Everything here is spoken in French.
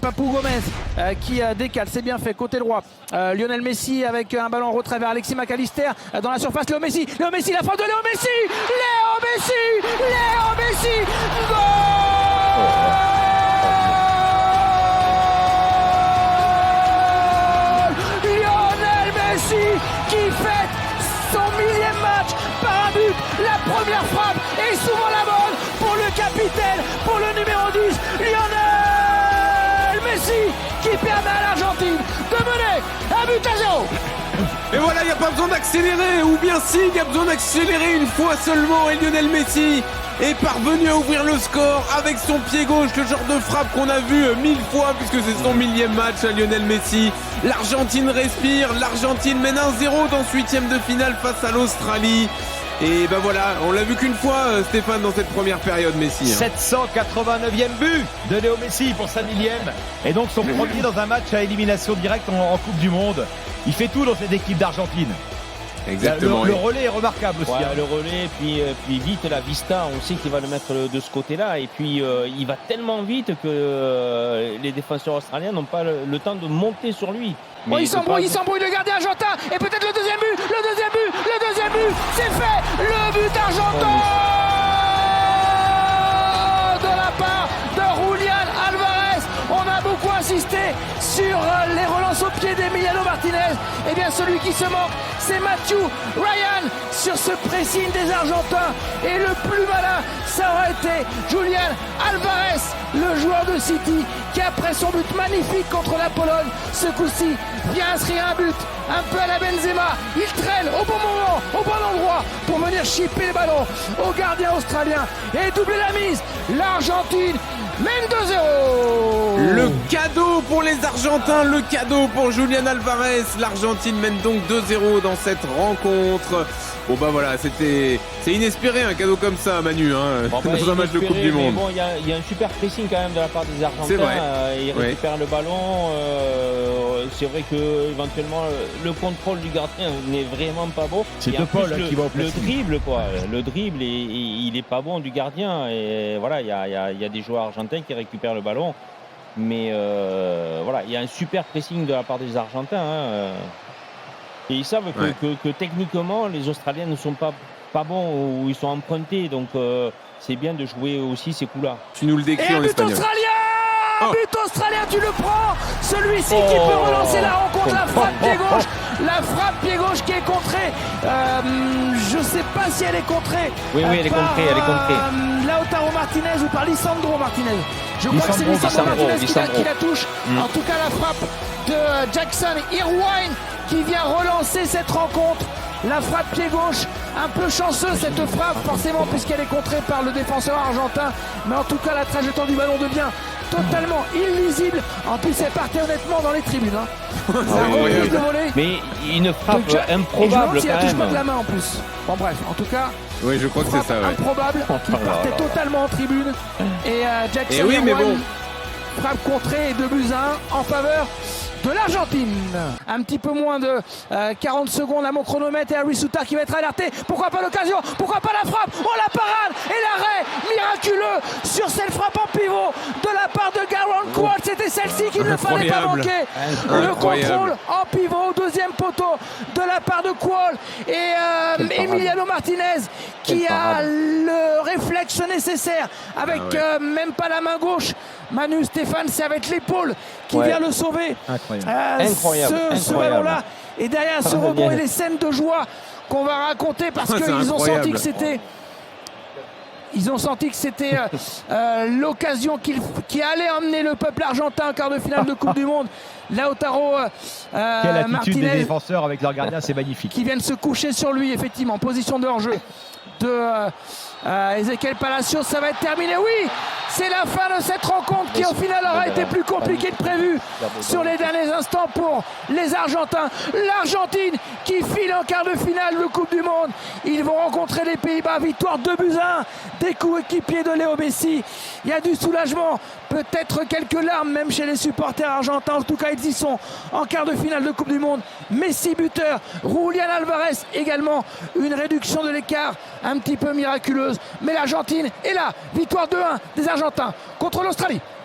Papou Gomez qui décale, c'est bien fait, côté droit. Lionel Messi avec un ballon en retrait vers Alexis McAllister dans la surface. Léo Messi, la frappe de Léo Messi. Léo Messi, goal. Lionel Messi qui fête son millième match par un but, la première frappe et souvent la bonne pour le capitaine, pour le numéro 10, Lionel Messi qui permet à l'Argentine de mener 1-0. Et voilà, il n'y a pas besoin d'accélérer, ou bien si, il y a besoin d'accélérer une fois seulement, et Lionel Messi est parvenu à ouvrir le score avec son pied gauche, le genre de frappe qu'on a vu 1000 fois puisque c'est son millième match à Lionel Messi. L'Argentine respire, l'Argentine mène 1-0 dans ce huitième de finale face à l'Australie. Et ben voilà, on l'a vu qu'une fois Stéphane dans cette première période Messi. 789e but de Léo Messi pour sa millième et donc son premier dans un match à élimination directe en Coupe du Monde. Il fait tout dans cette équipe d'Argentine. Exactement. Le relais est remarquable aussi. Le relais, puis vite la vista, on sait qu'il va le mettre de ce côté-là. Et puis il va tellement vite que les défenseurs australiens n'ont pas le temps de monter sur lui. Bon, il s'embrouille le gardien argentin. Et peut-être le deuxième but, c'est fait. Le but argentin de la part de Julián Álvarez. On a beaucoup insisté sur les relances au pied d'Emiliano Martinez. Et bien celui qui se manque, c'est Matthew Ryan sur ce pressing des Argentins. Et le plus malin, ça aurait été Julián Álvarez, le joueur de City, qui après son but magnifique contre la Pologne, ce coup-ci vient inscrire un but un peu à la Benzema. Il traîne au bon moment, au bon endroit pour venir chipper le ballon au gardien australien et doubler la mise. L'Argentine mène 2-0. Le cadeau pour les Argentins, le cadeau pour Julián Álvarez. L'Argentine mène donc 2-0 dans cette rencontre. Bon bah voilà, c'est inespéré un cadeau comme ça Manu, dans un match de Coupe du Monde. Bon, il y a un super pressing quand même de la part des Argentins. C'est vrai. Ils récupèrent le ballon. C'est vrai que éventuellement le contrôle du gardien n'est vraiment pas beau. C'est De Paul qui va au le pressing. dribble quoi. Le dribble il est pas bon du gardien. Et voilà, il y a des joueurs argentins qui récupèrent le ballon. Mais voilà, il y a un super pressing de la part des Argentins. Et ils savent que techniquement, les Australiens ne sont pas bons ou ils sont empruntés. Donc, c'est bien de jouer aussi ces coups-là. Tu nous le décris en but espagnol. australien, but australien, tu le prends. Celui-ci qui peut relancer la rencontre, la frappe pied gauche. La frappe pied gauche qui est contrée. Je ne sais pas si elle est contrée. Oui, elle est contrée. Lautaro Martinez ou par Lisandro Martinez. Je crois que c'est Lisandro Martinez qui la touche. En tout cas, la frappe de Jackson Irwine qui vient relancer cette rencontre. La frappe pied gauche, un peu chanceuse cette frappe forcément puisqu'elle est contrée par le défenseur argentin. Mais en tout cas, la trajectoire du ballon devient totalement illisible. En plus, elle partait honnêtement dans les tribunes. Mais une frappe improbable quand quand touche pas même. de la main en plus. Bon bref, en tout cas. Oui, je crois que c'est ça. Ouais. Improbable, qui partait totalement en tribune. Et Jackson oui, mais bon. frappe contrée et 2-1 en faveur de l'Argentine. Un petit peu moins de 40 secondes à mon chronomètre et Harry Soutar qui va être alerté. Pourquoi pas l'occasion? Pourquoi pas la frappe? Oh la parade et l'arrêt miraculeux sur cette frappe en pivot de la part de Garron Quad. C'était celle-ci qu'il ne fallait pas manquer. Le contrôle en pivot, deuxième poteau de la part de Qual et Emiliano Martinez qui a le réflexe nécessaire avec même pas la main gauche. Manu, Stéphane, c'est avec l'épaule qui vient le sauver. Incroyable. Ce ballon-là. Et derrière ce rebond et les scènes de joie qu'on va raconter parce qu'ils ont senti que c'était... Ils ont senti que c'était l'occasion qui allait emmener le peuple argentin en quart de finale de Coupe du Monde. Lautaro Quelle attitude Martinez, des défenseurs avec leur gardien, c'est magnifique. qui viennent se coucher sur lui, effectivement, en position de hors-jeu de Ezequiel Palacios. Ça va être terminé. Oui, c'est la fin de cette rencontre qui, au final, aura été plus compliquée que prévu sur les derniers instants pour les Argentins. L'Argentine qui file en quart de finale de Coupe du Monde. Ils vont rencontrer les Pays-Bas. Victoire 2-1 des coéquipiers de Léo Messi. Il y a du soulagement, peut-être quelques larmes même chez les supporters argentins. En tout cas, ils y sont en quart de finale de Coupe du Monde. Messi buteur, Julián Álvarez également. Une réduction de l'écart un petit peu miraculeuse. Mais l'Argentine est là. Victoire 2-1 des Argentins contre l'Australie.